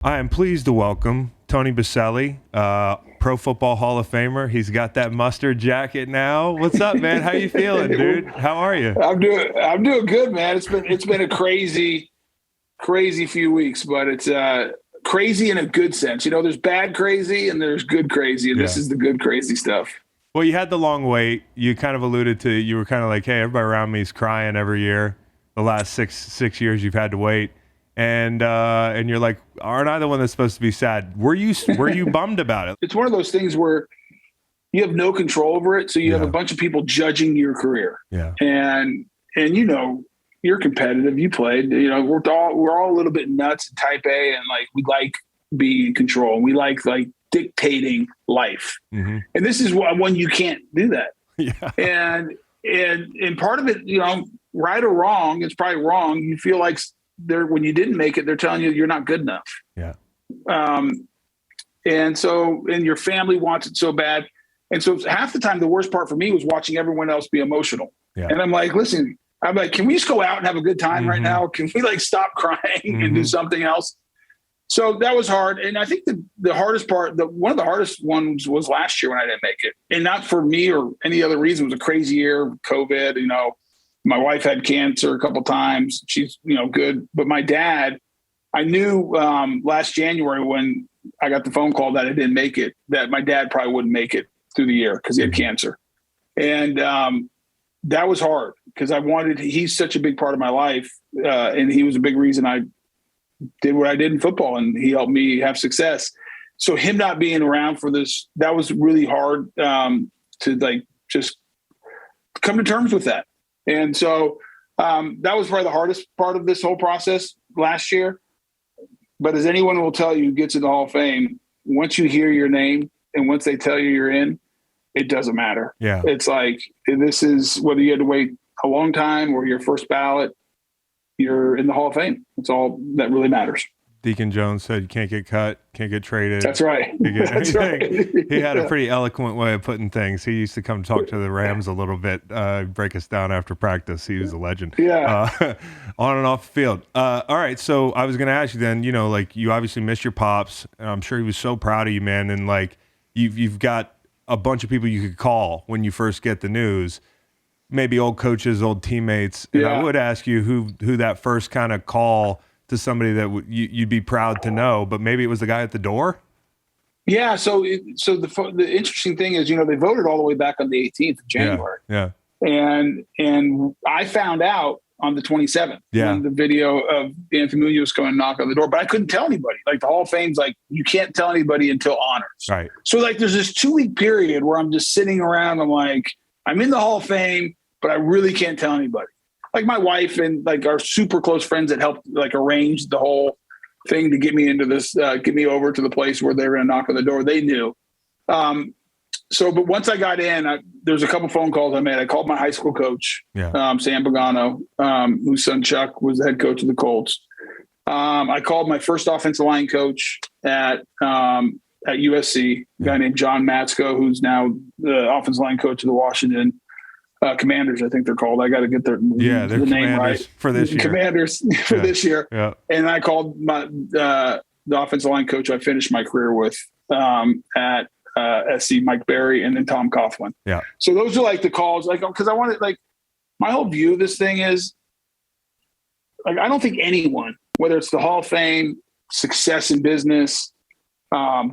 I am pleased to welcome Tony Boselli, Pro Football Hall of Famer. He's got that mustard jacket now. What's up, man? How you feeling, dude? How are you? I'm doing good, man. It's been a crazy few weeks, but it's crazy in a good sense. You know, there's bad crazy and there's good crazy, and this is the good crazy stuff. Well, you had the long wait. You kind of alluded to, you were kind of like, hey, everybody around me is crying every year. The last six years you've had to wait. And you're like, aren't I the one that's supposed to be sad? Were you bummed about it? It's one of those things where you have no control over it, so you have a bunch of people judging your career. Yeah. And you know, you're competitive. You played. You know, we're all a little bit nuts and type A, and like we like being in control. We like dictating life. Mm-hmm. And this is one you can't do that. Yeah. And part of it, you know, right or wrong, it's probably wrong. You feel like when you didn't make it, they're telling you you're not good enough. Yeah. And your family wants it so bad. And so half the time, the worst part for me was watching everyone else be emotional. Yeah. And I'm like, listen, can we just go out and have a good time right now? Can we stop crying and do something else? So that was hard. And I think the hardest part, one of the hardest ones was last year when I didn't make it. And not for me or any other reason. It was a crazy year, COVID, you know. My wife had cancer a couple times. She's, you know, good. But my dad, I knew last January when I got the phone call that I didn't make it, that my dad probably wouldn't make it through the year because he had cancer. And that was hard because he's such a big part of my life. And he was a big reason I did what I did in football, and he helped me have success. So him not being around for this, that was really hard to just come to terms with that. And so that was probably the hardest part of this whole process last year. But as anyone will tell you who gets in the Hall of Fame, once you hear your name and once they tell you you're in, it doesn't matter. Yeah. It's like, this is whether you had to wait a long time or your first ballot, you're in the Hall of Fame. That's all that really matters. Deacon Jones said you can't get cut, can't get traded. That's right. That's right. He had a pretty eloquent way of putting things. He used to come talk to the Rams a little bit, break us down after practice. He was a legend. Yeah. On and off the field. All right. So I was going to ask you then, you know, like you obviously missed your pops. And I'm sure he was so proud of you, man. And like you've got a bunch of people you could call when you first get the news. Maybe old coaches, old teammates. And I would ask you who that first kind of call to somebody that you'd be proud to know, but maybe it was the guy at the door. Yeah. So the interesting thing is, you know, they voted all the way back on the 18th of January. Yeah. And I found out on the 27th when the video of Anthony Munoz coming and knock on the door, but I couldn't tell anybody. Like the Hall of Fame's like, you can't tell anybody until honors. Right. So like there's this 2-week period where I'm just sitting around. I'm like, I'm in the Hall of Fame, but I really can't tell anybody. Like my wife and like our super close friends that helped like arrange the whole thing to get me into this, get me over to the place where they were going to knock on the door. They knew. But once I got in, there's a couple phone calls I made. I called my high school coach, Sam Pagano, whose son Chuck was the head coach of the Colts. I called my first offensive line coach at USC, a guy named John Matsko, who's now the offensive line coach of the Washington Commanders, I think they're called. I got to get the name right for this year. Commanders for this year. Yeah. And I called the offensive line coach I finished my career with at SC, Mike Berry, and then Tom Coughlin. Yeah. So those are like the calls, like because I wanted my whole view of this thing is like I don't think anyone, whether it's the Hall of Fame, success in business,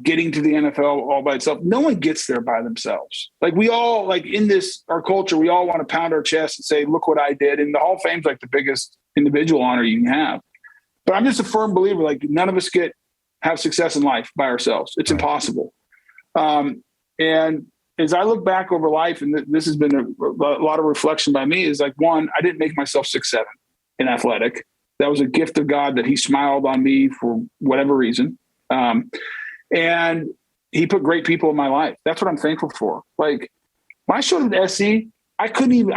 getting to the NFL all by itself. No one gets there by themselves. Like we all, like in our culture, we all want to pound our chest and say, look what I did. And the Hall of Fame's like the biggest individual honor you can have. But I'm just a firm believer, like none of us have success in life by ourselves. It's impossible. And as I look back over life, and this has been a lot of reflection by me, is like, one, I didn't make myself 6'7" in athletic. That was a gift of God that he smiled on me for whatever reason. And he put great people in my life. That's what I'm thankful for. Like when I showed at SC, I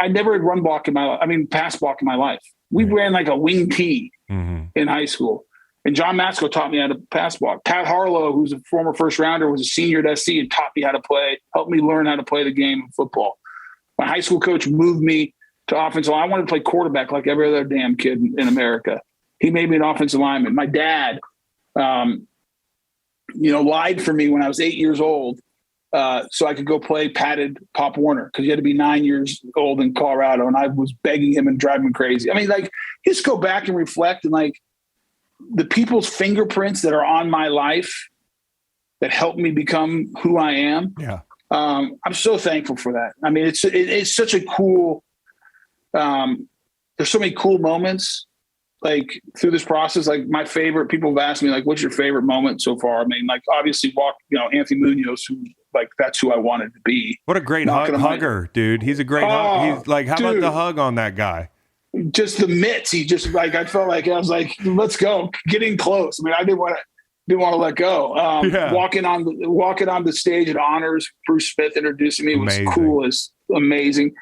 never had pass block in my life. We ran like a wing T in high school. And John Matsko taught me how to pass block. Pat Harlow, who's a former first rounder, was a senior at SC and taught me how to play, helped me learn how to play the game of football. My high school coach moved me to offensive line. I wanted to play quarterback like every other damn kid in America. He made me an offensive lineman. My dad, lied for me when I was 8 years old, so I could go play padded Pop Warner, because you had to be 9 years old in Colorado, and I was begging him and driving him crazy. I mean, like, just go back and reflect, and like the people's fingerprints that are on my life that helped me become who I am. Yeah. I'm so thankful for that. I mean, it's such a cool. There's so many cool moments like through this process. Like, my favorite, people have asked me, like, what's your favorite moment so far? I mean, like, obviously Anthony Munoz, who, like, that's who I wanted to be. What a great hugger, dude. He's a great He's like, how about the hug on that guy? Just the mitts. He just, like, I felt like I was like, let's go, getting close. I mean, I didn't want to let go. Walking on the stage at Honors, Bruce Smith introducing me was cool, as amazing.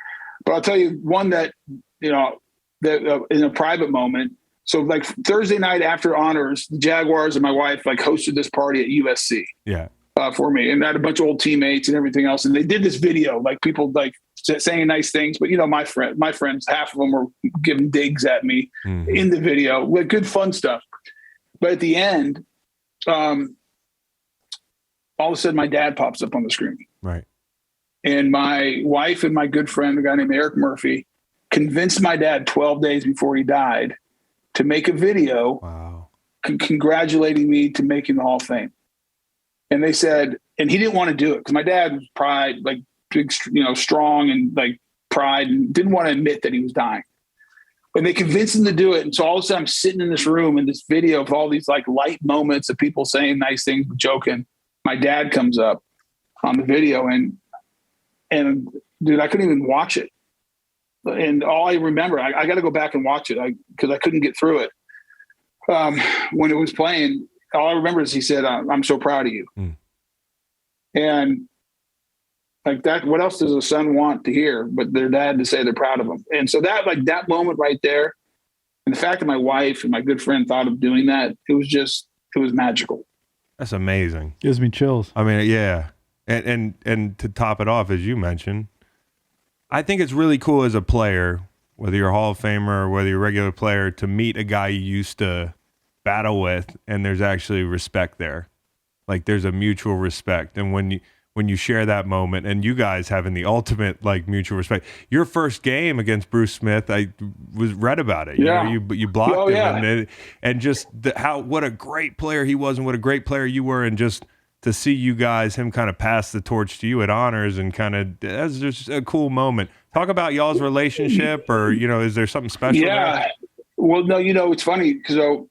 But I'll tell you one that, that in a private moment. So, like, Thursday night after Honors, the Jaguars and my wife, like, hosted this party at USC. Yeah. For me, and I had a bunch of old teammates and everything else, and they did this video, like, people like saying nice things, but my friends, half of them were giving digs at me in the video, with good fun stuff. But at the end, all of a sudden, my dad pops up on the screen, right? And my wife and my good friend, a guy named Eric Murphy, convinced my dad 12 days before he died to make a video, congratulating me to making the Hall of Fame. And they said, and he didn't want to do it because my dad was pride, like, big, strong and like pride, and didn't want to admit that he was dying. And they convinced him to do it. And so all of a sudden I'm sitting in this room in this video of all these like light moments of people saying nice things, joking. My dad comes up on the video, and dude, I couldn't even watch it. And all I remember, I got to go back and watch it because I couldn't get through it. When it was playing, all I remember is he said, I'm so proud of you. And like that, what else does a son want to hear but their dad to say they're proud of them? And so that, like, that moment right there, and the fact that my wife and my good friend thought of doing that, it was magical. That's amazing. Gives me chills. I mean, yeah. And to top it off, as you mentioned, I think it's really cool as a player, whether you're a Hall of Famer or whether you're a regular player, to meet a guy you used to battle with, and there's actually respect there. Like, there's a mutual respect. And when you share that moment, and you guys having the ultimate, like, mutual respect. Your first game against Bruce Smith, I read about it. You blocked him, and just what a great player he was, and what a great player you were, and just to see him kind of pass the torch to you at Honors, and kind of, that's just a cool moment. Talk about y'all's relationship, or is there something special? Yeah. There? Well, no, it's funny because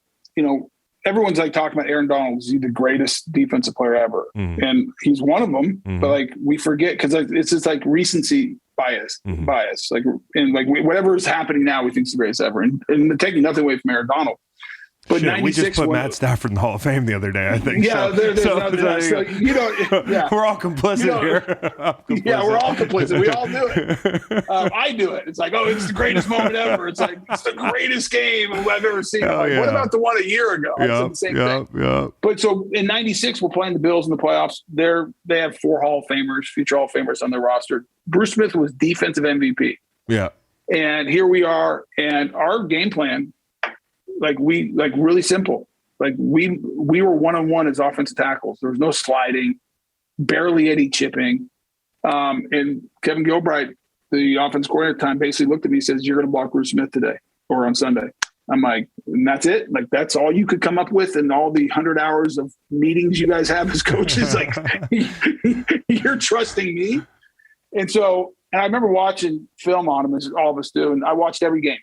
everyone's like talking about Aaron Donald. Is he the greatest defensive player ever? And he's one of them. But like, we forget, because it's just like recency bias. Like, and like whatever is happening now, we think is the greatest ever. And taking nothing away from Aaron Donald. But shit, we just put Matt Stafford in the Hall of Fame the other day, I think. Yeah, we're all complicit here. Yeah, we're all complicit. We all do it. I do it. It's like, it's the greatest moment ever. It's like, it's the greatest game I've ever seen. What about the one a year ago? It's the same thing. Yeah. But so in '96, we're playing the Bills in the playoffs. They have 4 Hall of Famers, future Hall of Famers on their roster. Bruce Smith was defensive MVP. Yeah. And here we are, and our game plan, really simple. Like, we were one-on-one as offensive tackles. There was no sliding, barely any chipping. And Kevin Gilbride, the offense coordinator at the time, basically looked at me and says, "You're going to block Bruce Smith today or on Sunday." I'm like, and that's it? Like, that's all you could come up with in all the 100 hours of meetings you guys have as coaches? Like, you're trusting me? And I remember watching film on him, as all of us do, and I watched every game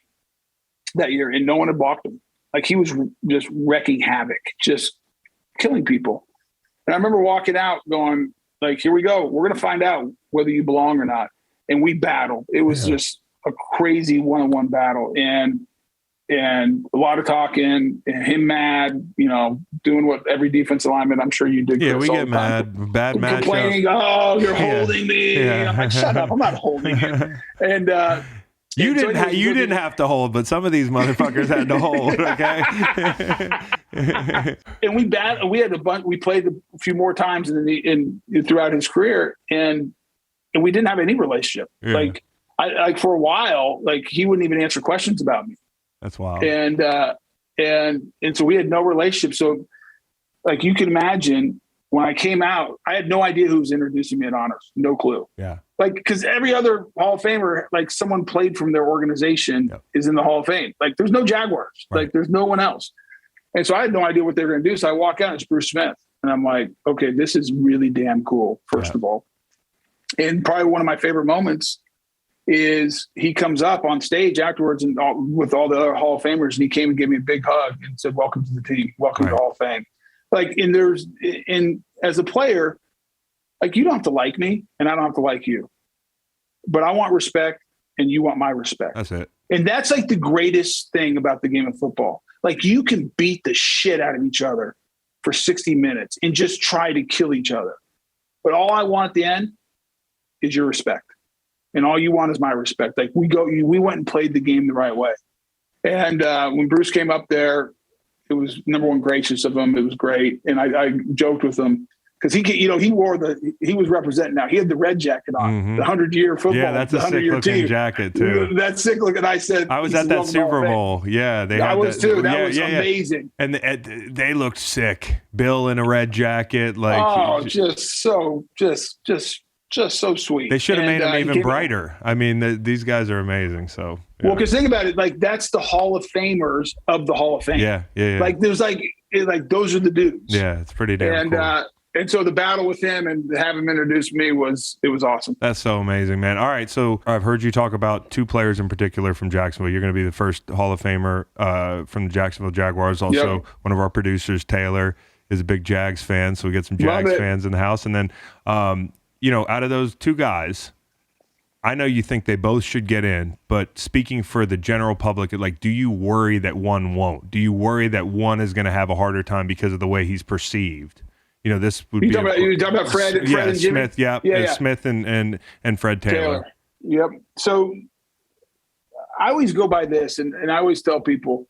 that year, and no one had blocked him. Like, he was just wrecking havoc, just killing people. And I remember walking out going, like, here we go. We're going to find out whether you belong or not. And we battled. It was just a crazy one-on-one battle. And a lot of talking, and him mad, doing what every defensive lineman, I'm sure you did. Yeah, we get mad. Bad match. Complaining, you're holding me. Yeah. I'm like, shut up. I'm not holding you. And, you didn't have to hold, but some of these motherfuckers had to hold. Okay. And we had a bunch. We played a few more times throughout his career, and we didn't have any relationship. Yeah. Like for a while, like, he wouldn't even answer questions about me. That's wild. And so we had no relationship. So, like, you can imagine, when I came out, I had no idea who was introducing me at honors. No clue. Yeah. Like, because every other Hall of Famer, like someone played from their organization is in the Hall of Fame. Like, there's no Jaguars. Right. Like, there's no one else. And so I had no idea what they were going to do. So I walk out and it's Bruce Smith. And I'm like, okay, this is really damn cool, first of all. And probably one of my favorite moments is he comes up on stage afterwards and with all the other Hall of Famers, and he came and gave me a big hug and said, welcome to the team. Welcome to the Hall of Fame. Like, and as a player, like, you don't have to like me and I don't have to like you, but I want respect and you want my respect. That's it. And that's like the greatest thing about the game of football. Like, you can beat the shit out of each other for 60 minutes and just try to kill each other. But all I want at the end is your respect. And all you want is my respect. Like, we went and played the game the right way. And when Bruce came up there, it was, number one, gracious of him. It was great. And I joked with him because he was representing now. He had the red jacket on, the 100-year football. Yeah, that's a sick looking jacket too. That's sick looking. I said, I was at that Super Bowl. Yeah, I was too. That was amazing. And they looked sick. Bill in a red jacket, like just so sweet. They should have made him even brighter. I mean, these guys are amazing. So well, because think about it, like, that's the Hall of Famers of the Hall of Fame. Yeah. Like, there's like those are the dudes. Yeah, it's pretty damn cool. And so the battle with him and have him introduce me was awesome. That's so amazing, man. All right, so I've heard you talk about two players in particular from Jacksonville. You're going to be the first Hall of Famer from the Jacksonville Jaguars. Also, one of our producers, Taylor, is a big Jags fan, so we get some Jags fans in the house. And then, out of those two guys, I know you think they both should get in, but speaking for the general public, like, do you worry that one won't? Do you worry that one is going to have a harder time because of the way he's perceived? This would be. You're talking about Fred and Jimmy? Smith, Smith and Fred Taylor. Yep. So I always go by this, and I always tell people,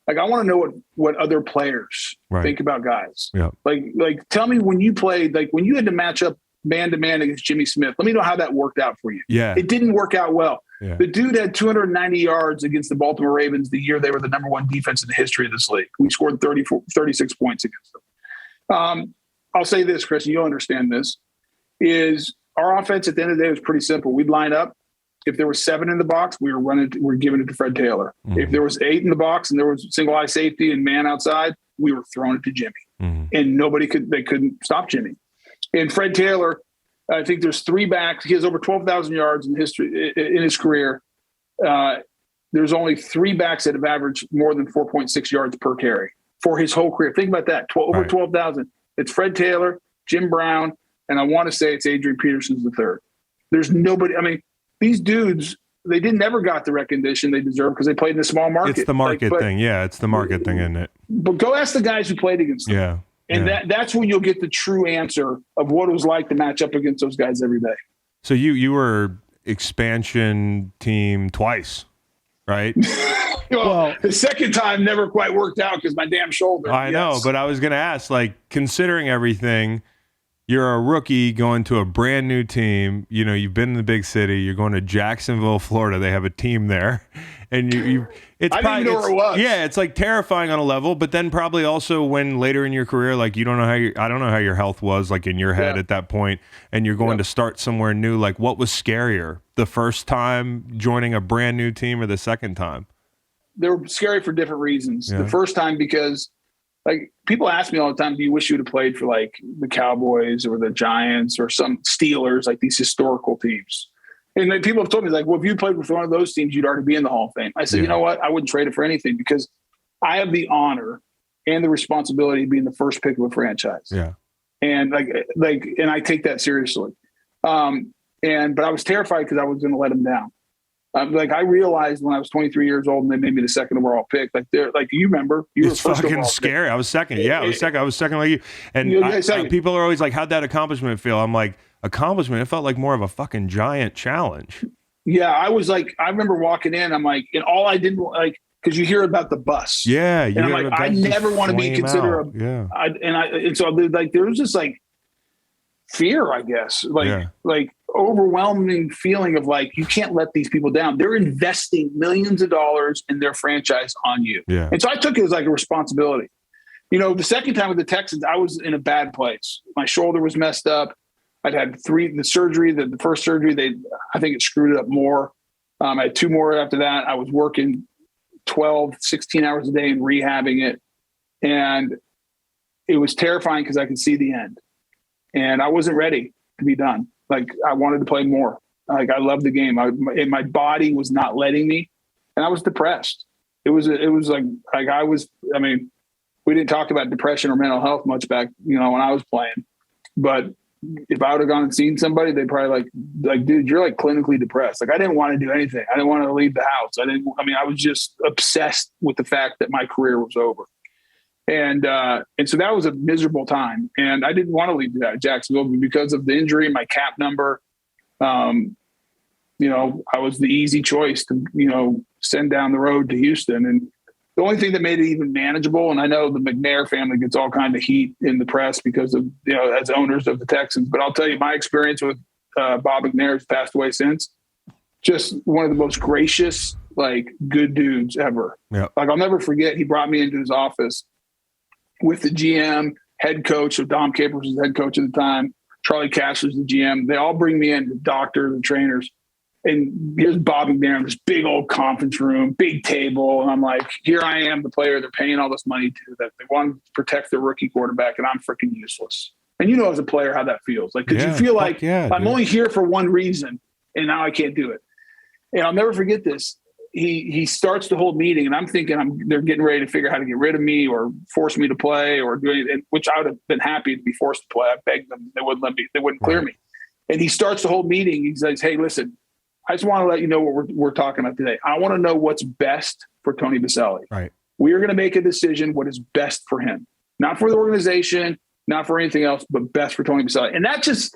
like, I want to know what other players think about guys. Yeah. Like, tell me when you played, like, when you had to match up man-to-man against Jimmy Smith, let me know how that worked out for you. Yeah. It didn't work out well. Yeah. The dude had 290 yards against the Baltimore Ravens the year they were the number one defense in the history of this league. We scored 36 points against them. I'll say this, Chris, and you'll understand this, is our offense at the end of the day was pretty simple. We'd line up. If there was 7 in the box, we were giving it to Fred Taylor. Mm-hmm. If there was 8 in the box and there was single eye safety and man outside, we were throwing it to Jimmy. Mm-hmm. And they couldn't stop Jimmy. And Fred Taylor, I think there's 3 backs. He has over 12,000 yards in his career. There's only 3 backs that have averaged more than 4.6 yards per carry for his whole career. Think about that. Over 12,000. It's Fred Taylor, Jim Brown, and I want to say it's Adrian Peterson's the third. There's nobody. I mean, these dudes, they never got the recognition they deserve because they played in a small market. It's the market thing. Yeah, it's the market thing, isn't it? But go ask the guys who played against them. Yeah. And that's when you'll get the true answer of what it was like to match up against those guys every day. So you were expansion team twice, right? Well, the second time never quite worked out because my damn shoulder. I know, but I was going to ask, like, considering everything, you're a rookie going to a brand new team. You've been in the big city. You're going to Jacksonville, Florida. They have a team there, and it's I didn't even know where it was. Yeah, it's like terrifying on a level, but then probably also when later in your career, like, you don't know I don't know how your health was like in your head at that point, and you're going to start somewhere new. Like, what was scarier, the first time joining a brand new team or the second time? They were scary for different reasons. Yeah. The first time because, like, people ask me all the time, do you wish you would have played for, like, the Cowboys or the Giants or some Steelers, like these historical teams? And then people have told me, like, well, if you played for one of those teams, you'd already be in the Hall of Fame. I said, you know what? I wouldn't trade it for anything because I have the honor and the responsibility of being the first pick of a franchise. Yeah. And and I take that seriously. But I was terrified because I was going to let them down. I realized when I was 23 years old and they made me the second overall pick. Like, you remember, you it's were fucking scary. Pick. I was second. Yeah, I was second like you. And people are always like, "How'd that accomplishment feel?" I'm like, accomplishment. It felt like more of a fucking giant challenge. Yeah, I was like, I remember walking in. I'm like, and all I did because you hear about the bus. Yeah, and I'm like, I never want to be considered. So there was just like fear, I guess, like overwhelming feeling of like, you can't let these people down. They're investing millions of dollars in their franchise on you. Yeah. And so I took it as like a responsibility The second time with the Texans, I was in a bad place. My shoulder was messed up. I'd had the first surgery, I think it screwed it up more. I had 2 more after that. I was working 12, 16 hours a day and rehabbing it. And it was terrifying because I could see the end. And I wasn't ready to be done. Like, I wanted to play more. Like, I loved the game. And my body was not letting me. And I was depressed. It was like we didn't talk about depression or mental health much back, when I was playing. But if I would have gone and seen somebody, they'd probably like, dude, you're like clinically depressed. Like, I didn't want to do anything. I didn't want to leave the house. I was just obsessed with the fact that my career was over. And so that was a miserable time. And I didn't want to leave Jacksonville because of the injury, my cap number. I was the easy choice to, send down the road to Houston. And the only thing that made it even manageable, and I know the McNair family gets all kinds of heat in the press because of, as owners of the Texans, but I'll tell you my experience with Bob McNair, who's passed away since, just one of the most gracious, like, good dudes ever. Yep. Like, I'll never forget, he brought me into his office with the GM, head coach, so Dom Capers was the head coach at the time, Charlie Cash was the GM. They all bring me in, the doctors, the trainers. And here's Bob McNair in this big old conference room, big table. And I'm like, here I am, the player they're paying all this money to, that they want to protect their rookie quarterback, and I'm freaking useless. And as a player how that feels. Like, because you feel like I'm only here for one reason, and now I can't do it. And I'll never forget this. He starts the whole meeting, and I'm thinking they're getting ready to figure out how to get rid of me or force me to play or do anything, which I would have been happy to be forced to play. I begged them. They wouldn't let me. They wouldn't clear me. And he starts the whole meeting. He says, hey, listen, I just want to let you know what we're talking about today. I want to know what's best for Tony Boselli. Right. We are going to make a decision what is best for him, not for the organization, not for anything else, but best for Tony Boselli. And that just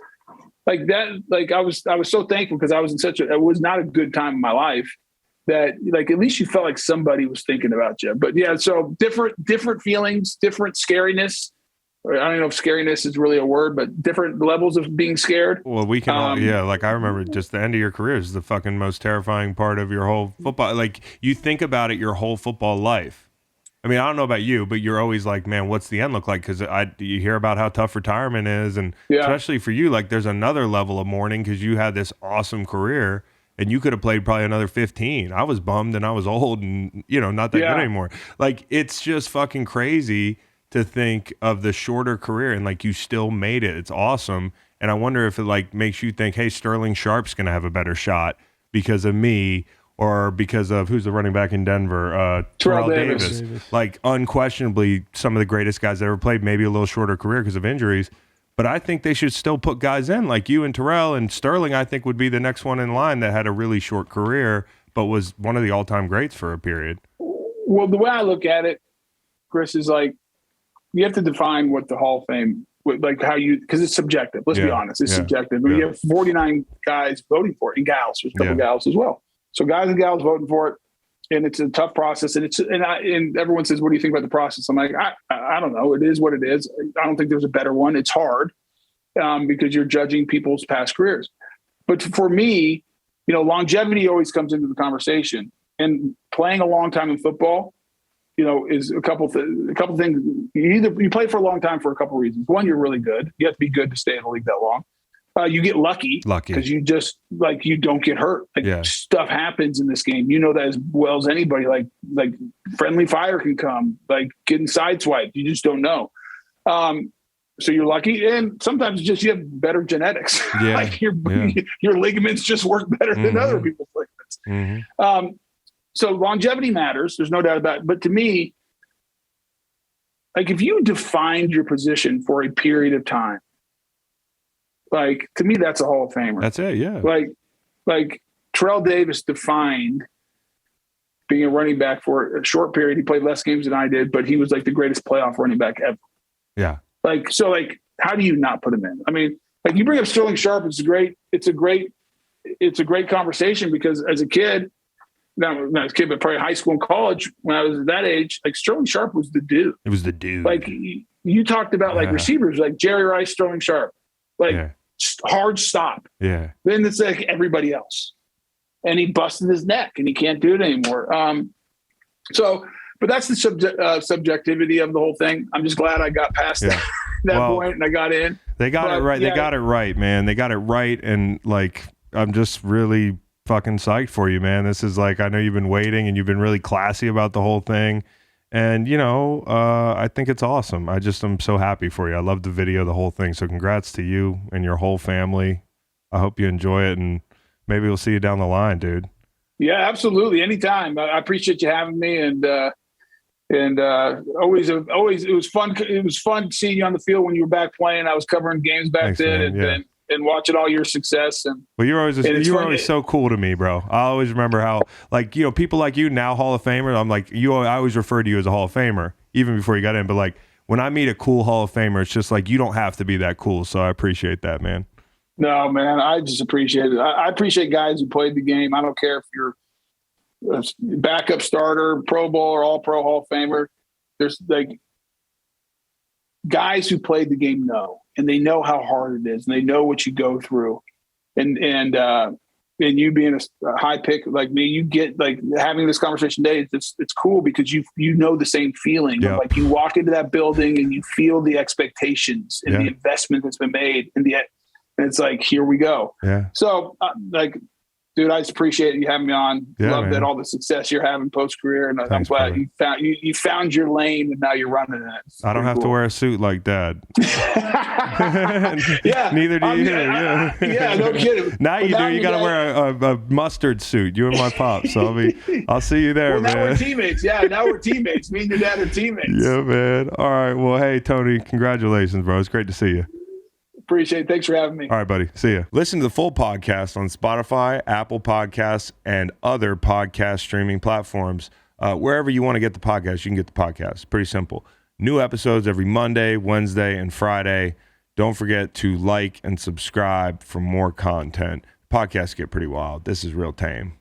like that, like I was so thankful because I was it was not a good time in my life that, like, at least you felt like somebody was thinking about you. But yeah, so different feelings, different scariness. I don't know if scariness is really a word, but different levels of being scared. Well, we can like, I remember just the end of your career is the fucking most terrifying part of your whole football. Like, you think about it your whole football life. I mean, I don't know about you, but you're always like, man, what's the end look like? Because you hear about how tough retirement is, and especially for you, like, there's another level of mourning because you had this awesome career and you could have played probably another 15. I was bummed and I was old and, not that good anymore. Like, it's just fucking crazy to think of the shorter career and, like, you still made it. It's awesome. And I wonder if it, like, makes you think, hey, Sterling Sharp's going to have a better shot because of me, or because of who's the running back in Denver? Terrell Davis. Like, unquestionably some of the greatest guys that ever played, maybe a little shorter career because of injuries. But I think they should still put guys in like you and Terrell, and Sterling, I think, would be the next one in line that had a really short career but was one of the all-time greats for a period. Well, the way I look at it, Chris, is like, you have to define what the Hall of Fame, like how you, because it's subjective. Let's be honest, it's subjective. But you have 49 guys voting for it, and gals. There's a couple gals as well. So guys and gals voting for it, and it's a tough process. And everyone says, "What do you think about the process?" I'm like, I don't know. It is what it is. I don't think there's a better one. It's hard because you're judging people's past careers. But for me, longevity always comes into the conversation, and playing a long time in football, is a couple things. You play for a long time for a couple reasons. One, you're really good. You have to be good to stay in the league that long. You get lucky because you just, like, you don't get hurt. Stuff happens in this game. You know that as well as anybody. Like friendly fire can come, like getting sideswiped. You just don't know. So you're lucky, and sometimes it's just you have better genetics. Like your ligaments just work better than other people's ligaments. So longevity matters. There's no doubt about it. But to me, like, if you defined your position for a period of time, like, to me, that's a Hall of Famer. That's it. Yeah. Like Terrell Davis defined being a running back for a short period. He played less games than I did, but he was like the greatest playoff running back ever. Yeah. Like, so, like, how do you not put him in? I mean, like, you bring up Sterling Sharp. It's a great conversation because as a kid, not as a kid, but probably high school and college, when I was at that age, like, Sterling Sharp was the dude. It was the dude. Like, you talked about like receivers, like Jerry Rice, Sterling Sharp, like hard stop. Yeah. Then it's like everybody else. And he busted his neck and he can't do it anymore. So but that's the subjectivity of the whole thing. I'm just glad I got past that point and I got in. They got it right. Yeah. They got it right, man. They got it right. And like, I'm just really fucking psyched for you, man. This is like, I know you've been waiting and you've been really classy about the whole thing. And, you know, I think it's awesome. I'm so happy for you. I love the video, the whole thing. So congrats to you and your whole family. I hope you enjoy it, and maybe we'll see you down the line, dude. Yeah, absolutely. Anytime. I appreciate you having me, and always it was fun. It was fun seeing you on the field when you were back playing. I was covering games back then, and watching all your success. And well, you were always so cool to me, bro. I always remember how, like, you know, people like you now, Hall of Famer. I'm like, I always refer to you as a Hall of Famer, even before you got in. But like, when I meet a cool Hall of Famer, it's just like, you don't have to be that cool. So I appreciate that, man. No, man, I just appreciate it. I appreciate guys who played the game. I don't care if you're a backup starter, Pro Bowl, or All-Pro, Hall of Famer. There's like guys who played the game and they know how hard it is, and they know what you go through. And you being a high pick like me, you get like having this conversation today. It's cool because you know the same feeling. Yep. Like you walk into that building and you feel the expectations and the investment that's been made, and it's like, here we go. Yeah. So like, dude, I just appreciate you having me on. Love that all the success you're having post career, and I'm glad you found your lane and now you're running it. I don't have to wear a suit like Dad. Yeah. Neither do you. Yeah, no kidding. Now you do. You got to wear a mustard suit. You and my pop. So I'll see you there, man. Now we're teammates. Yeah, now we're teammates. Me and your dad are teammates. Yeah, man. All right. Well, hey, Tony, congratulations, bro. It's great to see you. Appreciate it. Thanks for having me. All right, buddy. See ya. Listen to the full podcast on Spotify, Apple Podcasts, and other podcast streaming platforms. Wherever you want to get the podcast, you can get the podcast. Pretty simple. New episodes every Monday, Wednesday, and Friday. Don't forget to like and subscribe for more content. Podcasts get pretty wild. This is real tame.